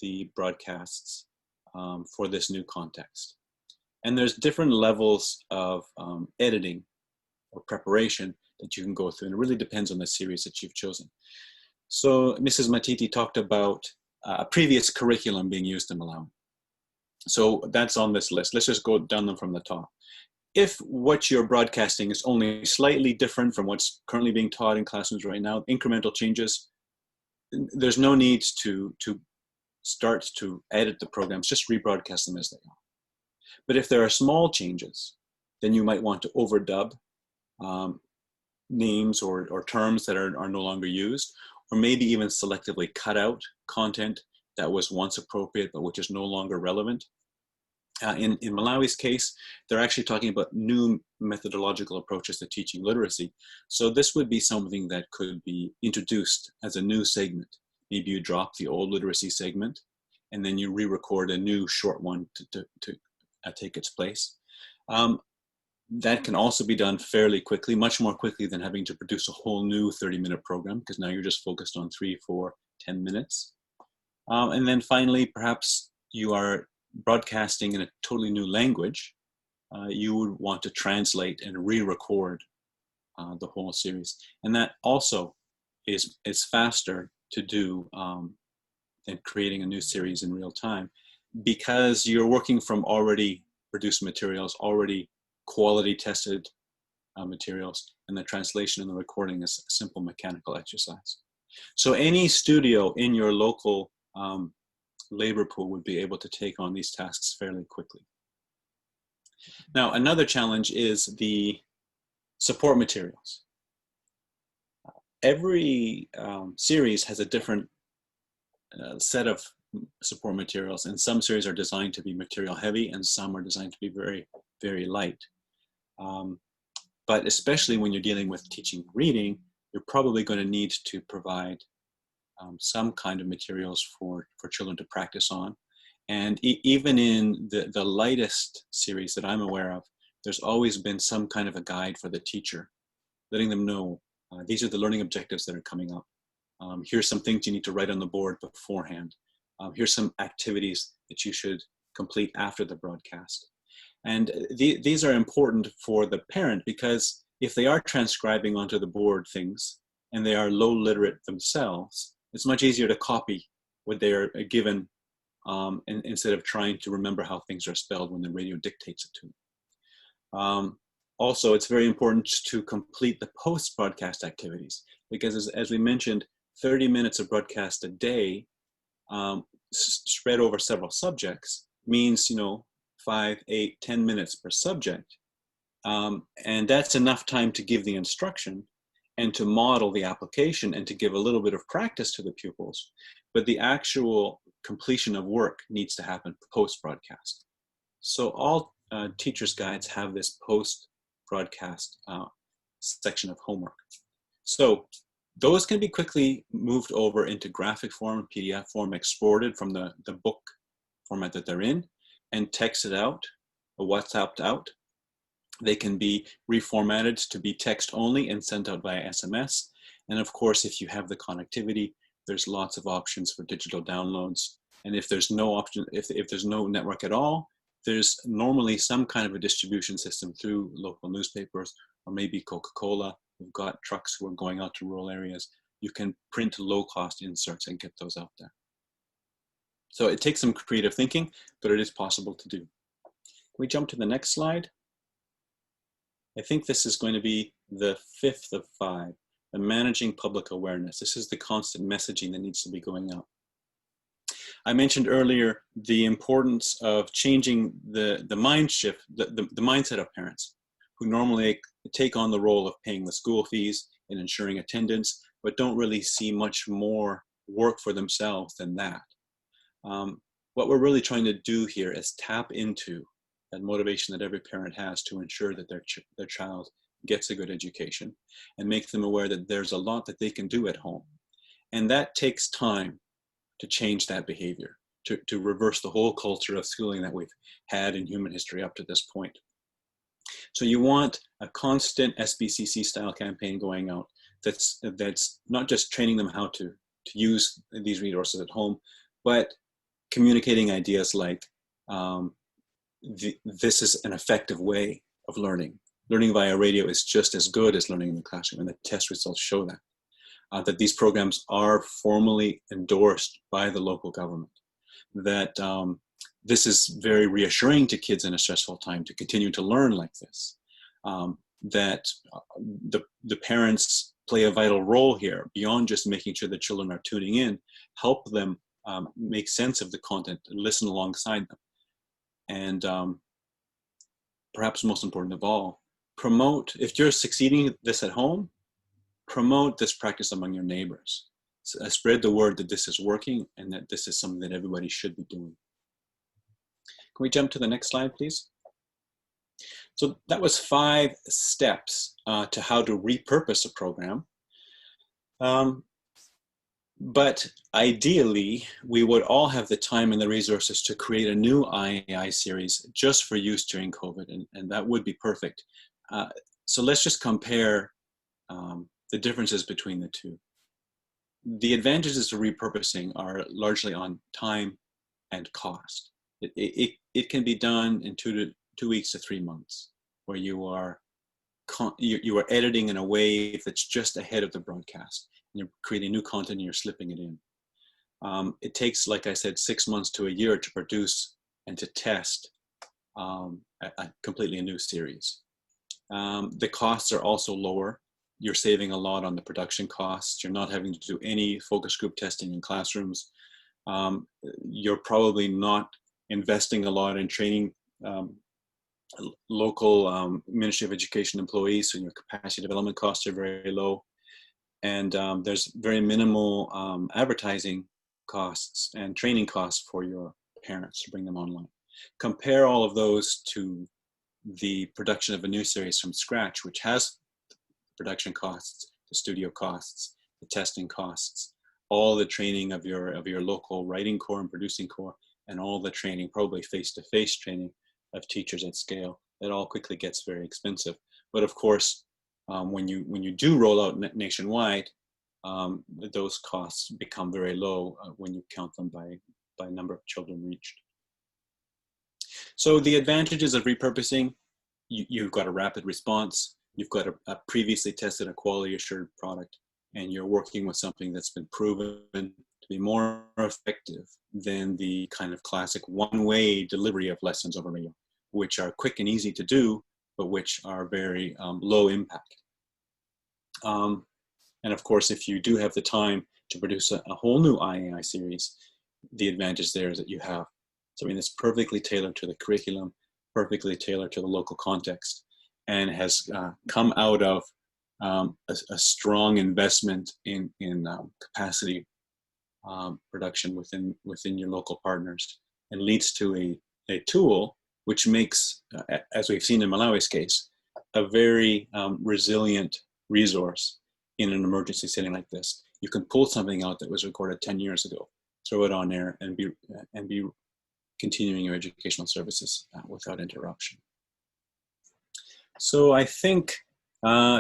the broadcasts for this new context. And there's different levels of editing or preparation that you can go through, and it really depends on the series that you've chosen. So Mrs. Matiti talked about a previous curriculum being used in Malawi. So that's on this list. Let's just go down them from the top. If what you're broadcasting is only slightly different from what's currently being taught in classrooms right now, incremental changes, there's no need to start to edit the programs, just rebroadcast them as they are. But if there are small changes, then you might want to overdub names or terms that are no longer used, or maybe even selectively cut out content that was once appropriate but which is no longer relevant. In Malawi's case, they're actually talking about new methodological approaches to teaching literacy. So this would be something that could be introduced as a new segment. Maybe you drop the old literacy segment and then you re-record a new short one to take its place. That can also be done fairly quickly, much more quickly than having to produce a whole new 30-minute program, because now you're just focused on 3, 4, 10 minutes. And then finally, perhaps you are broadcasting in a totally new language. You would want to translate and re-record the whole series. And that also is faster to do than creating a new series in real time, because you're working from already produced materials, already quality tested materials, and the translation and the recording is a simple mechanical exercise. So any studio in your local labor pool would be able to take on these tasks fairly quickly. Now, another challenge is the support materials. Every series has a different set of support materials, and some series are designed to be material heavy and some are designed to be very, very light. But especially when you're dealing with teaching reading, you're probably going to need to provide some kind of materials for children to practice on. And even in the lightest series that I'm aware of, there's always been some kind of a guide for the teacher, letting them know these are the learning objectives that are coming up. Here's some things you need to write on the board beforehand. Here's some activities that you should complete after the broadcast. And these are important for the parent, because if they are transcribing onto the board things and they are low literate themselves, it's much easier to copy what they are given instead of trying to remember how things are spelled when the radio dictates it to them. Also, it's very important to complete the post-broadcast activities, because as we mentioned, 30 minutes of broadcast a day spread over several subjects means, 5, 8, 10 minutes per subject. And that's enough time to give the instruction and to model the application and to give a little bit of practice to the pupils. But the actual completion of work needs to happen post-broadcast. So all teachers' guides have this post-broadcast section of homework. So those can be quickly moved over into graphic form, PDF form, exported from the book format that they're in, and texted out or WhatsApped out. They can be reformatted to be text only and sent out via SMS. And of course, if you have the connectivity, there's lots of options for digital downloads. And if there's no option, if there's no network at all, there's normally some kind of a distribution system through local newspapers, or maybe Coca-Cola. We've got trucks who are going out to rural areas. You can print low-cost inserts and get those out there. So it takes some creative thinking, but it is possible to do. Can we jump to the next slide? I think this is going to be the 5th of 5, the managing public awareness. This is the constant messaging that needs to be going out. I mentioned earlier the importance of changing the mind shift, the mindset of parents who normally take on the role of paying the school fees and ensuring attendance, but don't really see much more work for themselves than that. What we're really trying to do here is tap into that motivation that every parent has to ensure that their child gets a good education, and make them aware that there's a lot that they can do at home. And that takes time to change that behavior, to reverse the whole culture of schooling that we've had in human history up to this point. So you want a constant SBCC style campaign going out that's not just training them how to use these resources at home, but communicating ideas like this is an effective way of learning. Learning via radio is just as good as learning in the classroom, and the test results show that. That these programs are formally endorsed by the local government. That this is very reassuring to kids in a stressful time to continue to learn like this. That the parents play a vital role here beyond just making sure the children are tuning in, help them make sense of the content, listen alongside them. And perhaps most important of all, promote, if you're succeeding this at home, promote this practice among your neighbors. Spread the word that this is working and that this is something that everybody should be doing. Can Can we jump to the next slide, please? So that was 5 steps to how to repurpose a program. But ideally, we would all have the time and the resources to create a new IAI series just for use during COVID, and that would be perfect. So let's just compare the differences between the two. The advantages of repurposing are largely on time and cost. It can be done in 2 weeks to 3 months, where you are editing in a way that's just ahead of the broadcast. You're creating new content and you're slipping it in. It takes, like I said, 6 months to a year to produce and to test a completely new series. The costs are also lower. You're saving a lot on the production costs. You're not having to do any focus group testing in classrooms. You're probably not investing a lot in training local Ministry of Education employees, so your capacity development costs are very low. And there's very minimal advertising costs and training costs for your parents to bring them online. Compare all of those to the production of a new series from scratch, which has production costs, the studio costs, the testing costs, all the training of your local writing corps and producing corps, and all the training, probably face-to-face training of teachers at scale. That all quickly gets very expensive. But of course, when you do roll out nationwide, those costs become very low when you count them by number of children reached. So the advantages of repurposing: you've got a rapid response, you've got a previously tested, a quality assured product, and you're working with something that's been proven to be more effective than the kind of classic one-way delivery of lessons over radio, which are quick and easy to do, but which are very low impact. And of course, if you do have the time to produce a whole new IAI series, the advantage there is that you have something that's perfectly tailored to the curriculum, perfectly tailored to the local context, and has come out of a strong investment in capacity production within your local partners, and leads to a tool which makes, as we've seen in Malawi's case, a very resilient resource in an emergency setting like this. You can pull something out that was recorded 10 years ago, throw it on air, and be continuing your educational services without interruption. So I think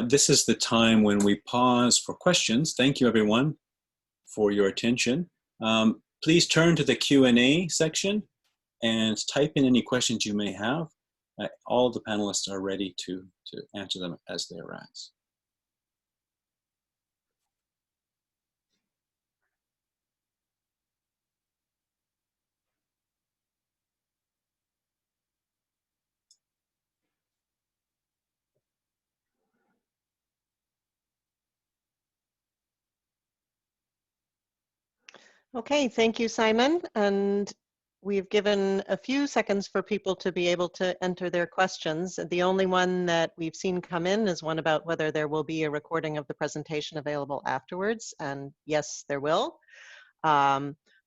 this is the time when we pause for questions. Thank you, everyone, for your attention. Please turn to the Q&A section and type in any questions you may have. All the panelists are ready to answer them as they arise. Okay, thank you, Simon. And we've given a few seconds for people to be able to enter their questions. The only one that we've seen come in is one about whether there will be a recording of the presentation available afterwards. And yes, there will.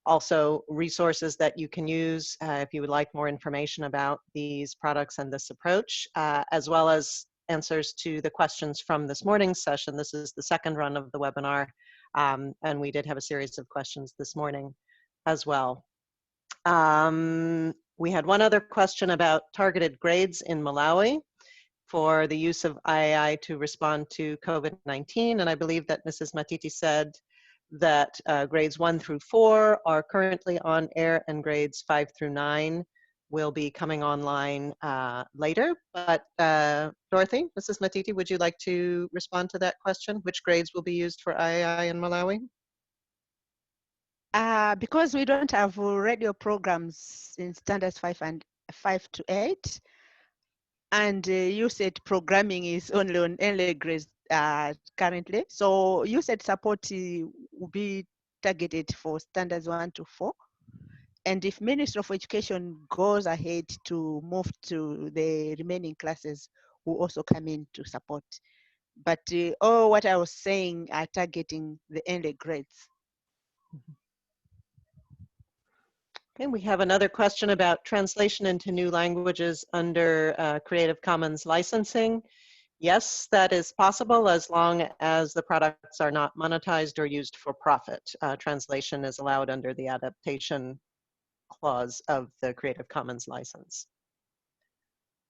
Also, resources that you can use if you would like more information about these products and this approach, as well as answers to the questions from this morning's session. This is the second run of the webinar. And we did have a series of questions this morning as well. We had one other question about targeted grades in Malawi for the use of IAI to respond to COVID-19. And I believe that Mrs. Matiti said that grades 1 through 4 are currently on air, and grades 5 through 9 will be coming online later. But Dorothy, Mrs. Matiti, would you like to respond to that question? Which grades will be used for IAI in Malawi? Because we don't have radio programs in standards 5 to 8, and USAID programming is only on early grades currently. So USAID support will be targeted for standards 1 to 4. And if Ministry of Education goes ahead to move to the remaining classes, will also come in to support. But all what I was saying are targeting the early grades. Okay, we have another question about translation into new languages under Creative Commons licensing. Yes, that is possible as long as the products are not monetized or used for profit. Translation is allowed under the adaptation clause of the Creative Commons license.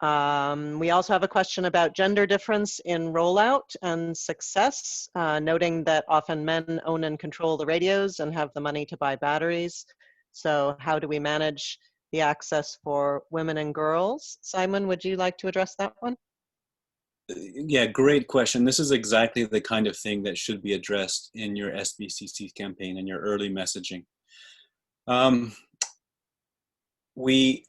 We also have a question about gender difference in rollout and success, noting that often men own and control the radios and have the money to buy batteries. So how do we manage the access for women and girls? Simon, would you like to address that one? Yeah, great question. This is exactly the kind of thing that should be addressed in your SBCC campaign and your early messaging. We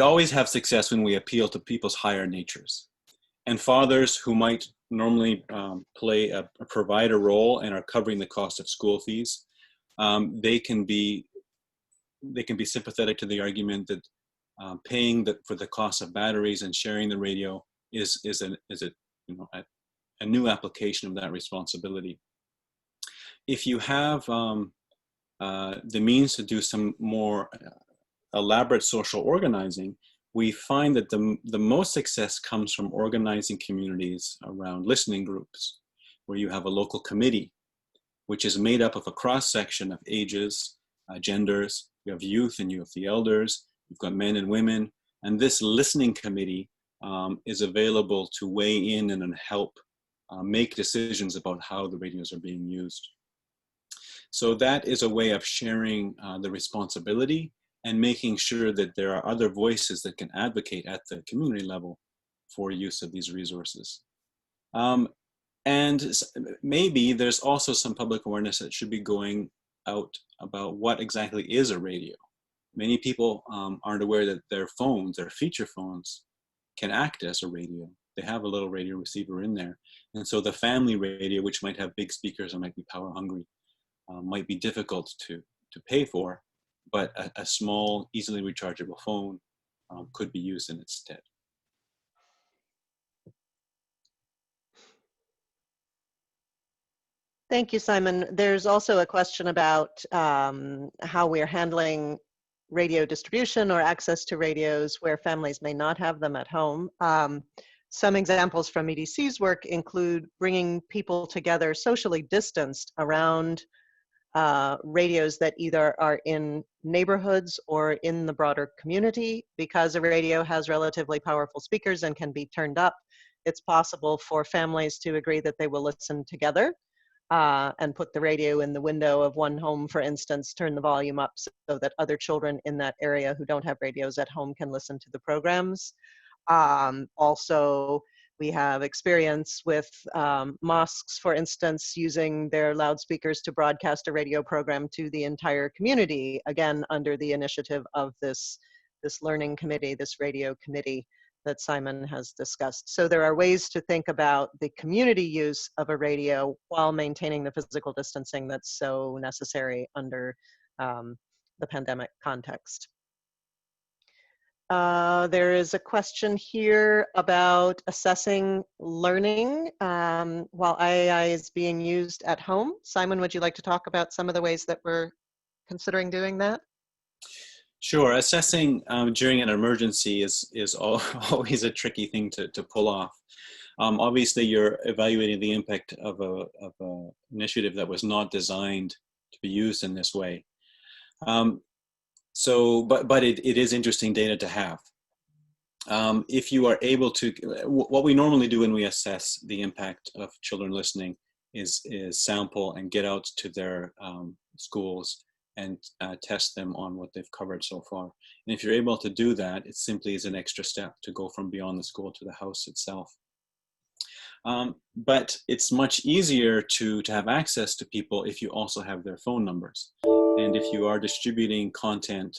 always have success when we appeal to people's higher natures. And fathers who might normally play a provider role and are covering the cost of school fees, they can be sympathetic to the argument that paying for the cost of batteries and sharing the radio is a new application of that responsibility. If you have the means to do some more elaborate social organizing, we find that the most success comes from organizing communities around listening groups, where you have a local committee, which is made up of a cross-section of ages, genders. You have youth and you have the elders. You've got men and women. And this listening committee is available to weigh in and help make decisions about how the radios are being used. So that is a way of sharing the responsibility and making sure that there are other voices that can advocate at the community level for use of these resources. And maybe there's also some public awareness that should be going out about what exactly is a radio. Many people aren't aware that their phones, their feature phones, can act as a radio. They have a little radio receiver in there. And so the family radio, which might have big speakers and might be power hungry, might be difficult to pay for, but a small, easily rechargeable phone could be used in its stead. Thank you, Simon. There's also a question about how we're handling radio distribution or access to radios where families may not have them at home. Some examples from EDC's work include bringing people together socially distanced around radios that either are in neighborhoods or in the broader community. Because a radio has relatively powerful speakers and can be turned up, it's possible for families to agree that they will listen together and put the radio in the window of one home, for instance, turn the volume up so that other children in that area who don't have radios at home can listen to the programs. Also, we have experience with mosques, for instance, using their loudspeakers to broadcast a radio program to the entire community, again, under the initiative of this learning committee, this radio committee that Simon has discussed. So there are ways to think about the community use of a radio while maintaining the physical distancing that's so necessary under the pandemic context. There is a question here about assessing learning while IAI is being used at home. Simon, would you like to talk about some of the ways that we're considering doing that? Sure. Assessing during an emergency is always a tricky thing to pull off. Obviously, you're evaluating the impact of an initiative that was not designed to be used in this way. But it is interesting data to have. If you are able to, what we normally do when we assess the impact of children listening is sample and get out to their schools and test them on what they've covered so far. And if you're able to do that, it simply is an extra step to go from beyond the school to the house itself. But it's much easier to have access to people if you also have their phone numbers. And if you are distributing content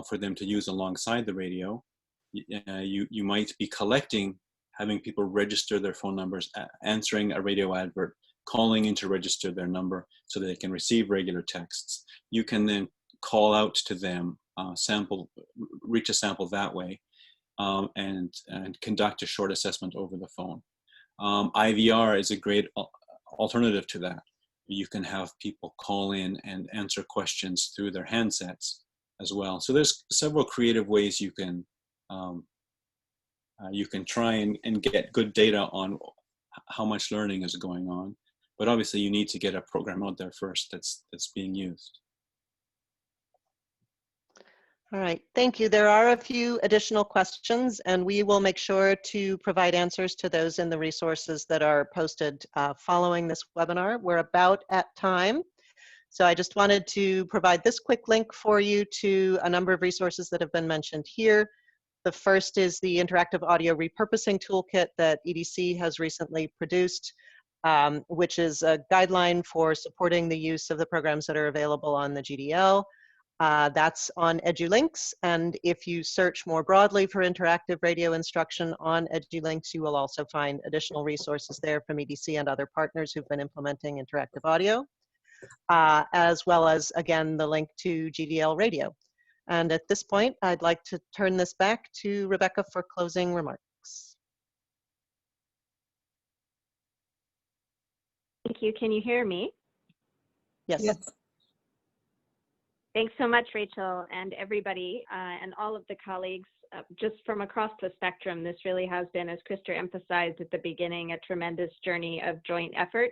for them to use alongside the radio, you might be collecting, having people register their phone numbers, answering a radio advert, calling in to register their number so that they can receive regular texts. You can then call out to them, reach a sample that way, and conduct a short assessment over the phone. IVR is a great alternative to that. You can have people call in and answer questions through their handsets as well. So there's several creative ways you can try and get good data on how much learning is going on. But obviously you need to get a program out there first that's being used. All right, thank you. There are a few additional questions, and we will make sure to provide answers to those in the resources that are posted following this webinar. We're about at time, so I just wanted to provide this quick link for you to a number of resources that have been mentioned here. The first is the Interactive Audio Repurposing Toolkit that EDC has recently produced, which is a guideline for supporting the use of the programs that are available on the GDL. That's on EduLinks, and if you search more broadly for interactive radio instruction on EduLinks, you will also find additional resources there from EDC and other partners who've been implementing interactive audio, as well as, again, the link to GDL radio. And at this point, I'd like to turn this back to Rebecca for closing remarks. Thank you. Can you hear me? Yes. Yes. Thanks so much, Rachel, and everybody, and all of the colleagues just from across the spectrum. This really has been, as Christa emphasized at the beginning, a tremendous journey of joint effort.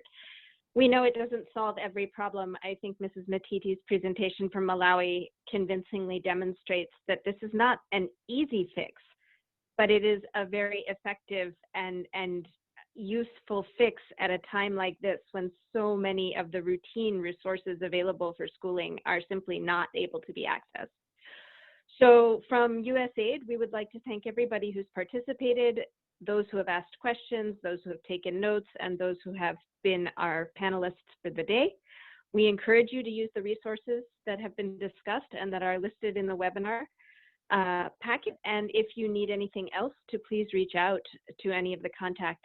We know it doesn't solve every problem. I think Mrs. Matiti's presentation from Malawi convincingly demonstrates that this is not an easy fix, but it is a very effective and useful fix at a time like this when so many of the routine resources available for schooling are simply not able to be accessed. So from USAID, we would like to thank everybody who's participated, those who have asked questions, those who have taken notes, and those who have been our panelists for the day. We encourage you to use the resources that have been discussed and that are listed in the webinar packet. And if you need anything else, to please reach out to any of the contact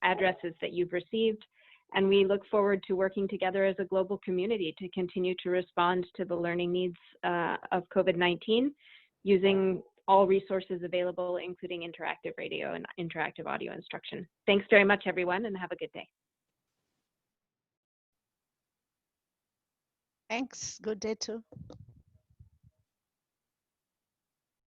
addresses that you've received. And we look forward to working together as a global community to continue to respond to the learning needs of COVID-19 using all resources available, including interactive radio and interactive audio instruction. Thanks very much, everyone, and have a good day. Thanks. Good day too.